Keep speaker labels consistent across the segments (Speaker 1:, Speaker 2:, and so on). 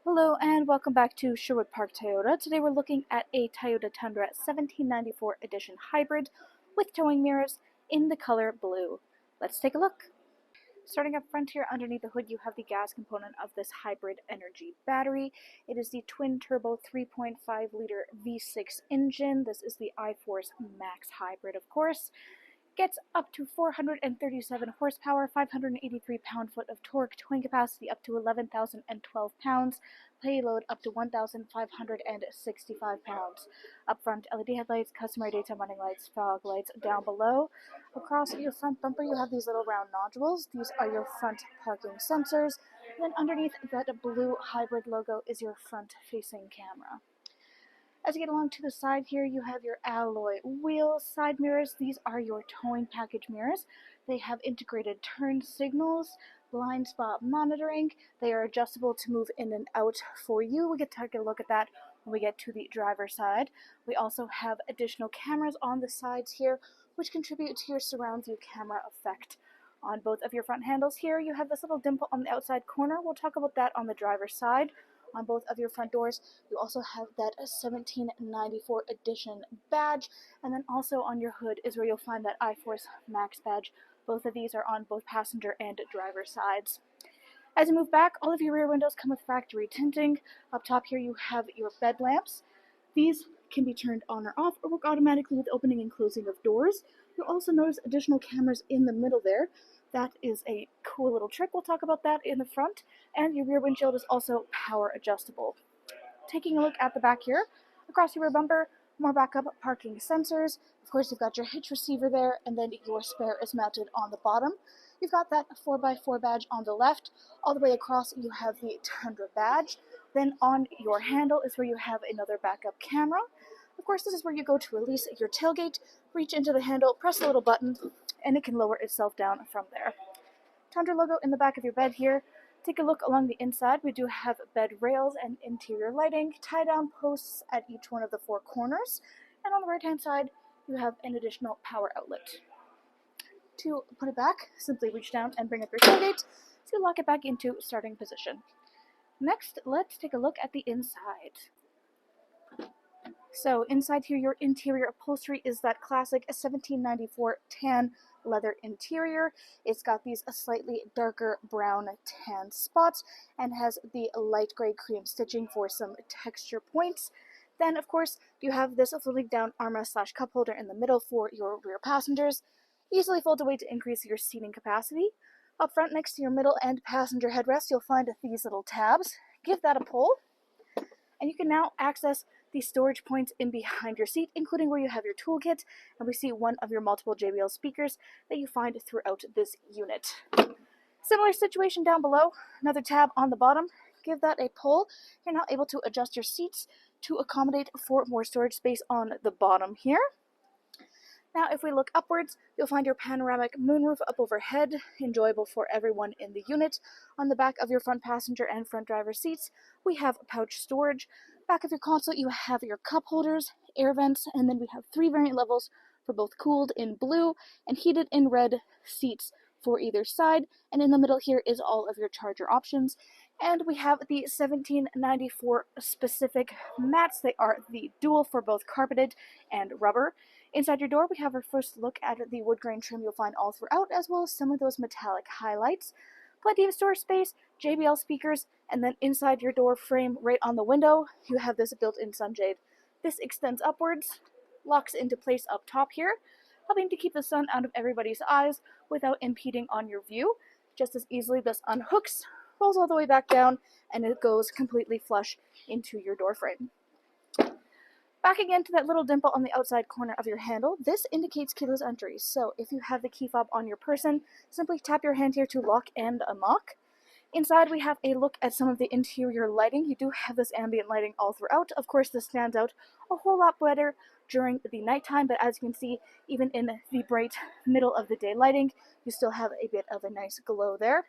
Speaker 1: Hello and welcome back to Sherwood Park Toyota. Today we're looking at a Toyota Tundra 1794 edition hybrid with towing mirrors in the color blue. Let's take a look. Starting up front here underneath the hood, you have the gas component of this hybrid energy battery. It is the twin turbo 3.5 liter V6 engine. This is the iForce Max hybrid, of course. Gets up to 437 horsepower, 583 pound-foot of torque, towing capacity up to 11,012 pounds, payload up to 1,565 pounds. Up front, LED headlights, customary daytime running lights, fog lights down below. Across your front bumper, you have these little round nodules. These are your front parking sensors. And then underneath that blue hybrid logo is your front-facing camera. As you get along to the side here, you have your alloy wheel side mirrors. These are your towing package mirrors. They have integrated turn signals, blind spot monitoring. They are adjustable to move in and out for you. We get to take a look at that when we get to the driver's side. We also have additional cameras on the sides here, which contribute to your surround view camera effect. On both of your front handles here, you have this little dimple on the outside corner. We'll talk about that on the driver's side. On both of your front doors, you also have that 1794 edition badge, and then also on your hood is where you'll find that iForce Max badge. Both of these are on both passenger and driver sides. As you move back, all of your rear windows come with factory tinting. Up top here you have your bed lamps. These can be turned on or off or work automatically with opening and closing of doors. You'll also notice additional cameras in the middle there. That is a cool little trick. We'll talk about that in the front. And your rear windshield is also power adjustable. Taking a look at the back here, across your rear bumper, more backup parking sensors. Of course, you've got your hitch receiver there, and then your spare is mounted on the bottom. You've got that 4x4 badge on the left. All the way across, you have the Tundra badge. Then on your handle is where you have another backup camera. Of course, this is where you go to release your tailgate, reach into the handle, press a little button, and it can lower itself down from there. Tundra logo in the back of your bed here. Take a look along the inside. We do have bed rails and interior lighting, tie-down posts at each one of the four corners, and on the right-hand side, you have an additional power outlet. To put it back, simply reach down and bring up your tailgate to lock it back into starting position. Next, let's take a look at the inside. So inside here, your interior upholstery is that classic 1794 tan leather interior. It's got these slightly darker brown tan spots and has the light gray cream stitching for some texture points. Then, of course, you have this folding down armrest / cup holder in the middle for your rear passengers. Easily fold away to increase your seating capacity. Up front next to your middle and passenger headrest, you'll find these little tabs. Give that a pull, and you can now access the storage points in behind your seat, including where you have your toolkit, and we see one of your multiple JBL speakers that you find throughout this unit. Similar situation down below, another tab on the bottom. Give that a pull. You're now able to adjust your seats to accommodate for more storage space on the bottom here. Now, if we look upwards, you'll find your panoramic moonroof up overhead, enjoyable for everyone in the unit. On the back of your front passenger and front driver seats, we have pouch storage. Back of your console, you have your cup holders, air vents, and then we have 3 variant levels for both cooled in blue and heated in red seats for either side. And in the middle here is all of your charger options. And we have the 1794 specific mats. They are the dual for both carpeted and rubber. Inside your door, we have our first look at the wood grain trim you'll find all throughout, as well as some of those metallic highlights. Plenty of storage space, JBL speakers, and then inside your door frame right on the window, you have this built-in sunshade. This extends upwards, locks into place up top here, helping to keep the sun out of everybody's eyes without impeding on your view. Just as easily, this unhooks, rolls all the way back down, and it goes completely flush into your door frame. Back again to that little dimple on the outside corner of your handle. This indicates keyless entry, so if you have the key fob on your person, simply tap your hand here to lock and unlock. Inside, we have a look at some of the interior lighting. You do have this ambient lighting all throughout. Of course, this stands out a whole lot better during the nighttime, but as you can see, even in the bright middle of the day lighting, you still have a bit of a nice glow there.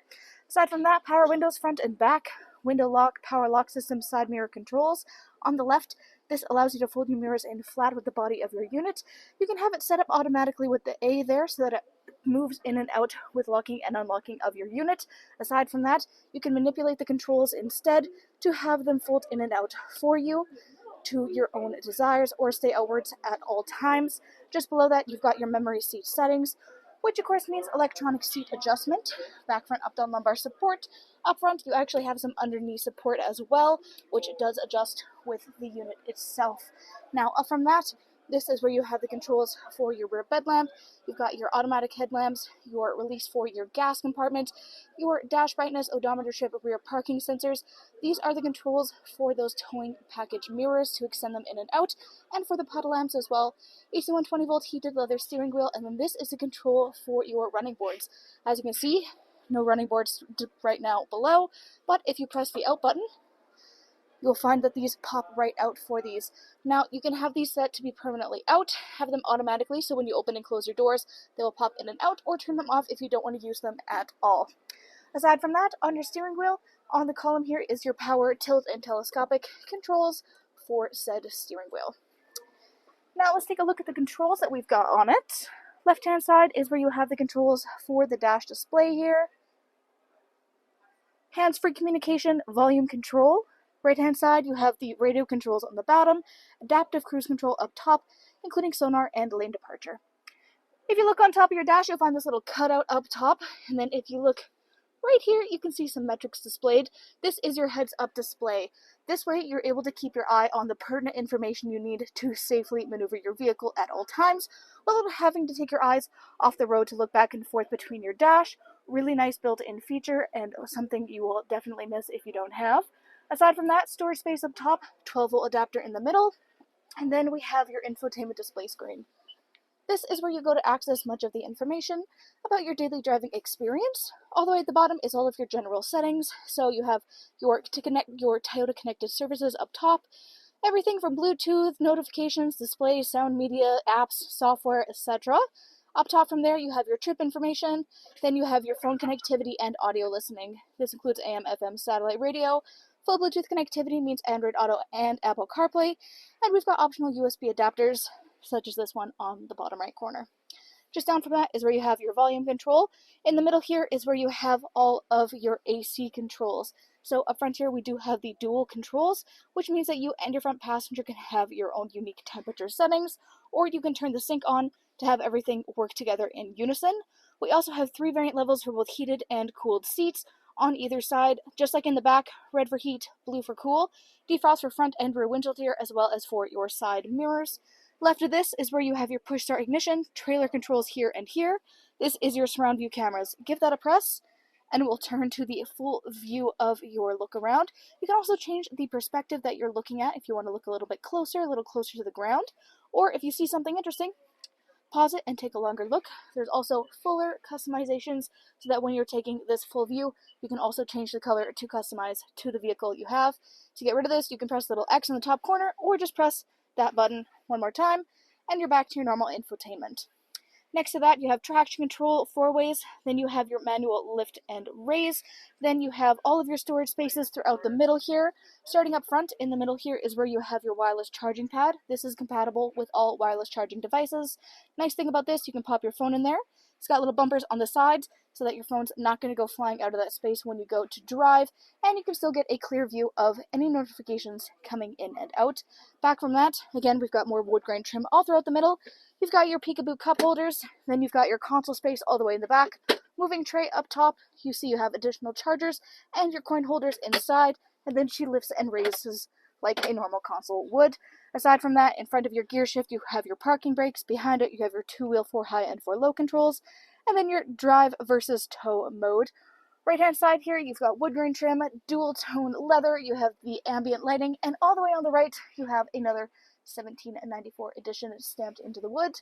Speaker 1: Aside from that, power windows front and back, window lock, power lock system, side mirror controls. On the left, this allows you to fold your mirrors in flat with the body of your unit. You can have it set up automatically with the A there so that it moves in and out with locking and unlocking of your unit. Aside from that, you can manipulate the controls instead to have them fold in and out for you to your own desires or stay outwards at all times. Just below that, you've got your memory seat settings, which of course means electronic seat adjustment, back, front, up, down, lumbar support. Up front, you actually have some underneath support as well, which does adjust with the unit itself. Now, up from that, this is where you have the controls for your rear bed lamp. You've got your automatic headlamps, your release for your gas compartment, your dash brightness, odometer strip, rear parking sensors. These are the controls for those towing package mirrors to extend them in and out, and for the puddle lamps as well. AC 120 volt heated leather steering wheel, and then this is the control for your running boards. As you can see, no running boards right now below, but if you press the out button, you'll find that these pop right out for these. Now, you can have these set to be permanently out, have them automatically, so when you open and close your doors, they will pop in and out, or turn them off if you don't want to use them at all. Aside from that, on your steering wheel, on the column here is your power, tilt, and telescopic controls for said steering wheel. Now, let's take a look at the controls that we've got on it. Left-hand side is where you have the controls for the dash display here. Hands-free communication, volume control. Right-hand side, you have the radio controls on the bottom, adaptive cruise control up top, including sonar and lane departure. If you look on top of your dash, you'll find this little cutout up top, and then if you look right here, you can see some metrics displayed. This is your heads-up display. This way, you're able to keep your eye on the pertinent information you need to safely maneuver your vehicle at all times, without having to take your eyes off the road to look back and forth between your dash. Really nice built-in feature, and something you will definitely miss if you don't have. Aside from that, storage space up top, 12-volt adapter in the middle, and then we have your infotainment display screen. This is where you go to access much of the information about your daily driving experience. All the way at the bottom is all of your general settings. So you have your Toyota connected services up top, everything from Bluetooth, notifications, displays, sound media, apps, software, etc. Up top from there, you have your trip information. Then you have your phone connectivity and audio listening. This includes AM, FM, satellite radio. Full Bluetooth connectivity means Android Auto and Apple CarPlay. And we've got optional USB adapters, such as this one on the bottom right corner. Just down from that is where you have your volume control. In the middle here is where you have all of your AC controls. So up front here we do have the dual controls, which means that you and your front passenger can have your own unique temperature settings, or you can turn the sync on to have everything work together in unison. We also have 3 variant levels for both heated and cooled seats on either side, just like in the back, red for heat, blue for cool, defrost for front and rear windshield here, as well as for your side mirrors. Left of this is where you have your push start ignition, trailer controls here and here. This is your surround view cameras. Give that a press, and it will turn to the full view of your look around. You can also change the perspective that you're looking at if you want to look a little bit closer, a little closer to the ground, or if you see something interesting, pause it and take a longer look. There's also fuller customizations so that when you're taking this full view, you can also change the color to customize to the vehicle you have. To get rid of this, you can press the little X in the top corner or just press that button one more time and you're back to your normal infotainment. Next to that, you have traction control 4 ways, then you have your manual lift and raise, then you have all of your storage spaces throughout the middle here. Starting up front, in the middle here is where you have your wireless charging pad. This is compatible with all wireless charging devices. Nice thing about this, you can pop your phone in there. It's got little bumpers on the sides so that your phone's not going to go flying out of that space when you go to drive, and you can still get a clear view of any notifications coming in and out. Back from that, again, we've got more wood grain trim all throughout the middle. You've got your peekaboo cup holders, then you've got your console space all the way in the back. Moving tray up top, you see you have additional chargers and your coin holders inside, and then she lifts and raises like a normal console would. Aside from that, in front of your gear shift, you have your parking brakes. Behind it, you have your 2-wheel 4 high and 4 low controls, and then your drive versus tow mode. Right-hand side here, you've got wood grain trim, dual tone leather, you have the ambient lighting, and all the way on the right, you have another 1794 edition stamped into the wood.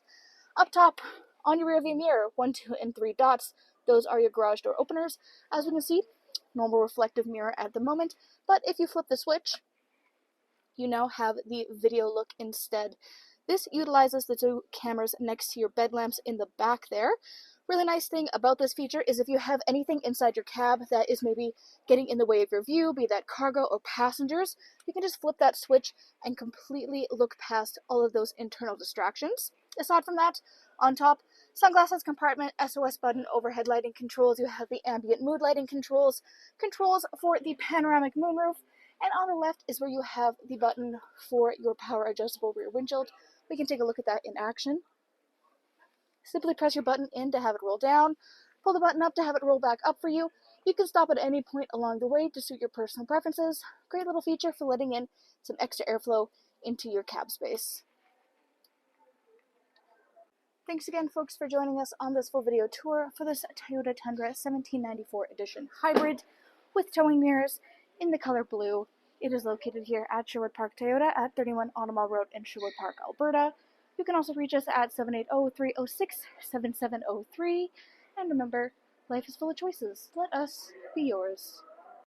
Speaker 1: Up top, on your rearview mirror, 1, 2, and 3 dots, those are your garage door openers. As we can see, normal reflective mirror at the moment, but if you flip the switch, you now have the video look instead. This utilizes the 2 cameras next to your bed lamps in the back there. Really nice thing about this feature is if you have anything inside your cab that is maybe getting in the way of your view, be that cargo or passengers, you can just flip that switch and completely look past all of those internal distractions. Aside from that, on top, Sunglasses compartment, SOS button, overhead lighting controls. You have the ambient mood lighting controls, controls for the panoramic moonroof, and on the left is where you have the button for your power adjustable rear windshield. We can take a look at that in action. Simply press your button in to have it roll down, pull the button up to have it roll back up for you. You can stop at any point along the way to suit your personal preferences. Great little feature for letting in some extra airflow into your cab space. Thanks again, folks, for joining us on this full video tour for this Toyota Tundra 1794 Edition Hybrid with towing mirrors in the color blue. It is located here at Sherwood Park Toyota at 31 Automall Road in Sherwood Park, Alberta. You can also reach us at 780-306-7703. And remember, life is full of choices. Let us be yours.